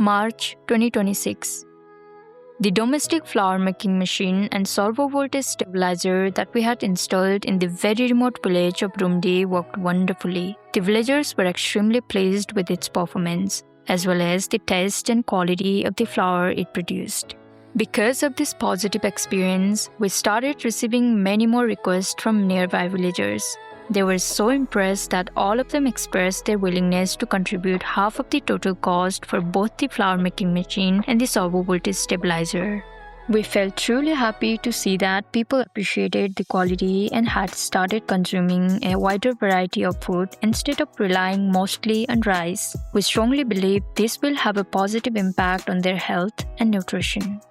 March 2026. The domestic flour making machine and servo voltage stabilizer that we had installed in the very remote village of Rumdi worked wonderfully. The villagers were extremely pleased with its performance, as well as the taste and quality of the flour it produced. Because of this positive experience, we started receiving many more requests from nearby villagers. They were so impressed that all of them expressed their willingness to contribute half of the total cost for both the flour making machine and the servo voltage stabilizer. We felt truly happy to see that people appreciated the quality and had started consuming a wider variety of food instead of relying mostly on rice. We strongly believe this will have a positive impact on their health and nutrition.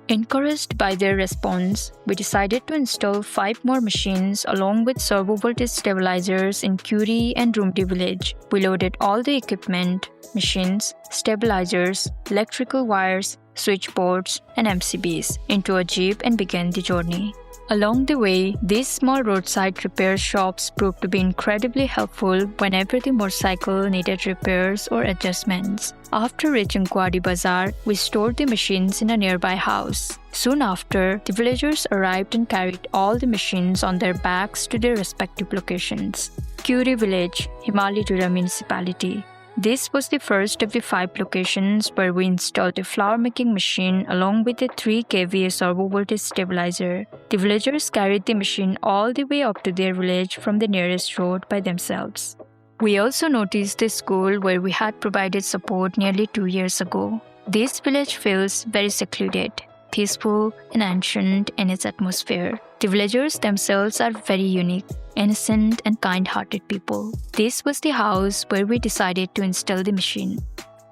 Encouraged by their response, we decided to install 5 more machines along with servo voltage stabilizers in Kyuri and Rumdi village. We loaded all the equipment, machines, stabilizers, electrical wires, switchboards, and MCBs into a jeep and began the journey. Along the way, these small roadside repair shops proved to be incredibly helpful whenever the motorcycle needed repairs or adjustments. After reaching Kwadi Bazaar, we stored the machines in a nearby house. Soon after, the villagers arrived and carried all the machines on their backs to their respective locations. Kyuri village, Himali Rural Municipality. This was the first of the 5 locations where we installed a flour making machine along with a 3 kVA servo voltage stabilizer. The villagers carried the machine all the way up to their village from the nearest road by themselves. We also noticed a school where we had provided support nearly 2 years ago. This village feels very secluded, peaceful, and ancient in its atmosphere. The villagers themselves are very unique, innocent, and kind-hearted people. This was the house where we decided to install the machine.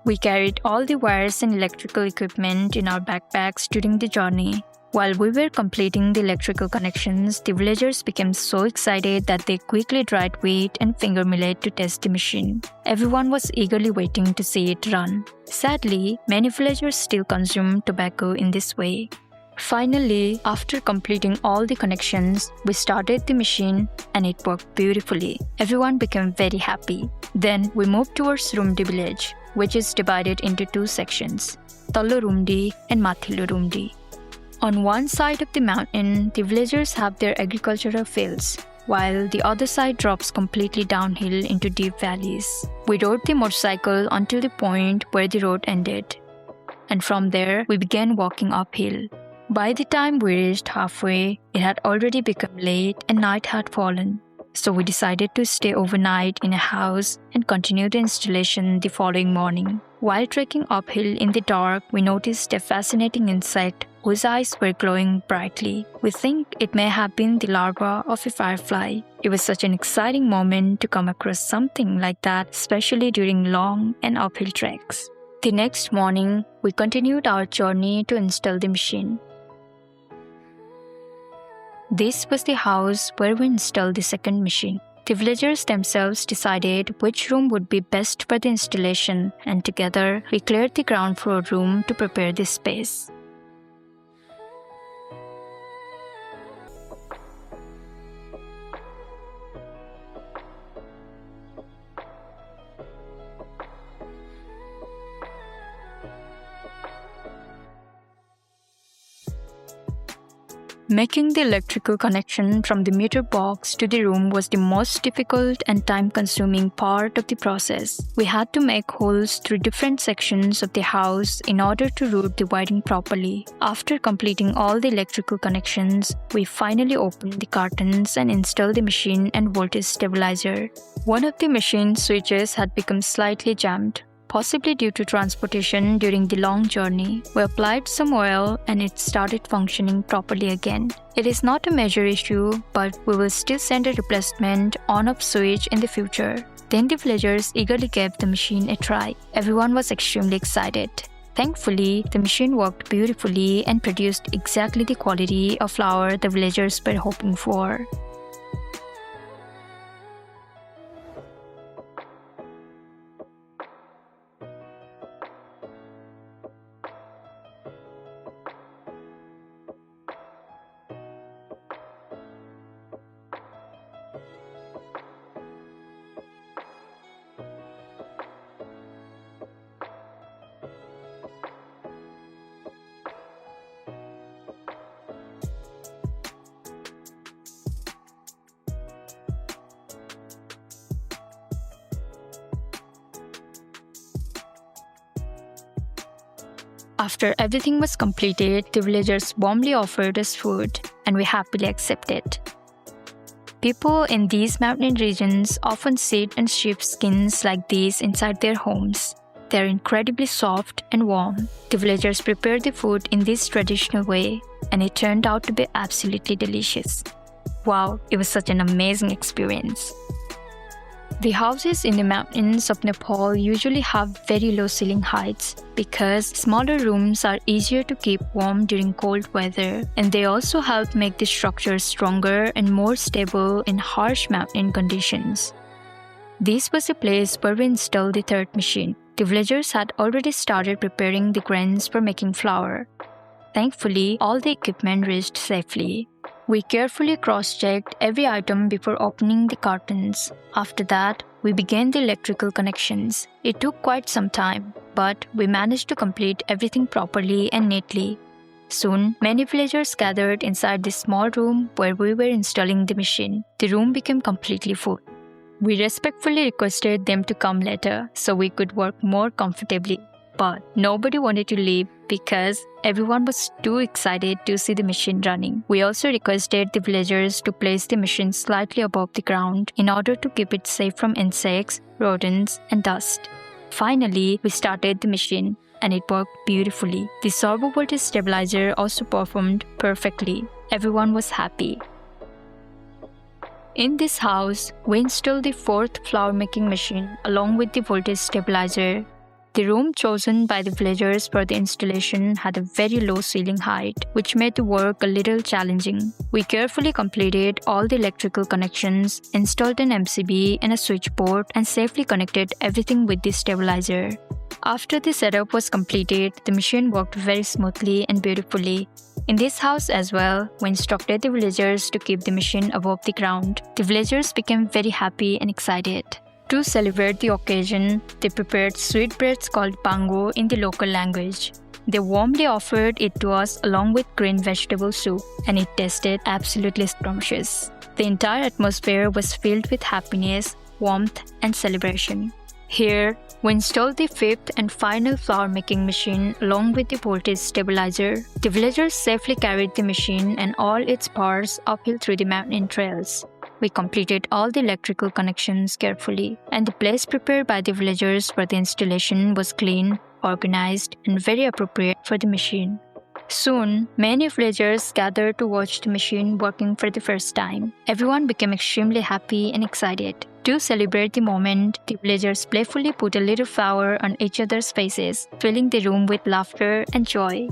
We carried all the wires and electrical equipment in our backpacks during the journey. While we were completing the electrical connections, the villagers became so excited that they quickly dried wheat and finger millet to test the machine. Everyone was eagerly waiting to see it run. Sadly, many villagers still consume tobacco in this way. Finally, after completing all the connections, we started the machine and it worked beautifully. Everyone became very happy. Then we moved towards Rumdi village, which is divided into 2 sections, Tallo Rumdi and Mathillo Rumdi. On one side of the mountain, the villagers have their agricultural fields, while the other side drops completely downhill into deep valleys. We rode the motorcycle until the point where the road ended, and from there we began walking uphill. By the time we reached halfway, it had already become late and night had fallen. So we decided to stay overnight in a house and continue the installation the following morning. While trekking uphill in the dark, we noticed a fascinating insect whose eyes were glowing brightly. We think it may have been the larva of a firefly. It was such an exciting moment to come across something like that, especially during long and uphill treks. The next morning, we continued our journey to install the machine. This was the house where we installed the second machine. The villagers themselves decided which room would be best for the installation, and together we cleared the ground floor room to prepare this space. Making the electrical connection from the meter box to the room was the most difficult and time-consuming part of the process. We had to make holes through different sections of the house in order to route the wiring properly. After completing all the electrical connections, we finally opened the curtains and installed the machine and voltage stabilizer. One of the machine switches had become slightly jammed, possibly due to transportation during the long journey. We applied some oil and it started functioning properly again. It is not a major issue, but we will still send a replacement on-off switch in the future. Then the villagers eagerly gave the machine a try. Everyone was extremely excited. Thankfully, the machine worked beautifully and produced exactly the quality of flour the villagers were hoping for. After everything was completed, the villagers warmly offered us food, and we happily accepted. People in these mountain regions often sit on sheep skins like these inside their homes. They are incredibly soft and warm. The villagers prepared the food in this traditional way, and it turned out to be absolutely delicious. Wow, it was such an amazing experience. The houses in the mountains of Nepal usually have very low ceiling heights because smaller rooms are easier to keep warm during cold weather, and they also help make the structures stronger and more stable in harsh mountain conditions. This was the place where we installed the third machine. The villagers had already started preparing the grains for making flour. Thankfully, all the equipment reached safely. We carefully cross-checked every item before opening the cartons. After that, we began the electrical connections. It took quite some time, but we managed to complete everything properly and neatly. Soon, many villagers gathered inside the small room where we were installing the machine. The room became completely full. We respectfully requested them to come later so we could work more comfortably. But nobody wanted to leave because everyone was too excited to see the machine running. We also requested the villagers to place the machine slightly above the ground in order to keep it safe from insects, rodents, and dust. Finally, we started the machine, and it worked beautifully. The servo voltage stabilizer also performed perfectly. Everyone was happy. In this house, we installed the fourth flour making machine along with the voltage stabilizer. The room chosen by the villagers for the installation had a very low ceiling height, which made the work a little challenging. We carefully completed all the electrical connections, installed an MCB and a switchboard, and safely connected everything with the stabilizer. After the setup was completed, the machine worked very smoothly and beautifully. In this house as well, we instructed the villagers to keep the machine above the ground. The villagers became very happy and excited. To celebrate the occasion, they prepared sweetbreads called pango in the local language. They warmly offered it to us along with green vegetable soup, and it tasted absolutely scrumptious. The entire atmosphere was filled with happiness, warmth, and celebration. Here, we installed the fifth and final flour making machine along with the voltage stabilizer. The villagers safely carried the machine and all its parts uphill through the mountain trails. We completed all the electrical connections carefully, and the place prepared by the villagers for the installation was clean, organized, and very appropriate for the machine. Soon, many villagers gathered to watch the machine working for the first time. Everyone became extremely happy and excited. To celebrate the moment, the villagers playfully put a little flour on each other's faces, filling the room with laughter and joy.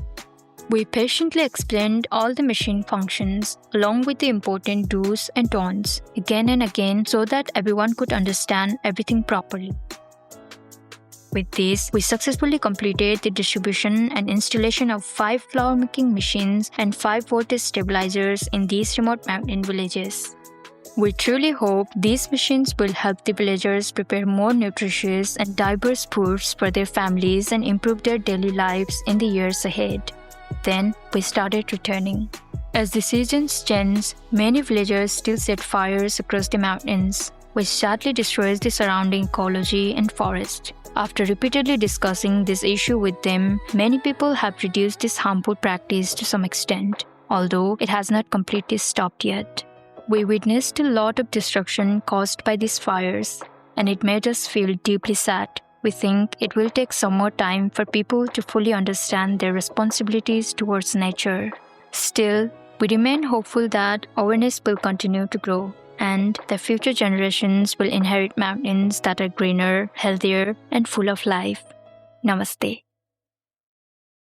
We patiently explained all the machine functions, along with the important do's and don'ts, again and again so that everyone could understand everything properly. With this, we successfully completed the distribution and installation of 5 flour making machines and 5 voltage stabilizers in these remote mountain villages. We truly hope these machines will help the villagers prepare more nutritious and diverse foods for their families and improve their daily lives in the years ahead. Then we started returning. As the seasons change, many villagers still set fires across the mountains, which sadly destroys the surrounding ecology and forest. After repeatedly discussing this issue with them, many people have reduced this harmful practice to some extent, although it has not completely stopped yet. We witnessed a lot of destruction caused by these fires, and it made us feel deeply sad. We think it will take some more time for people to fully understand their responsibilities towards nature. Still, we remain hopeful that awareness will continue to grow, and the future generations will inherit mountains that are greener, healthier, and full of life. Namaste.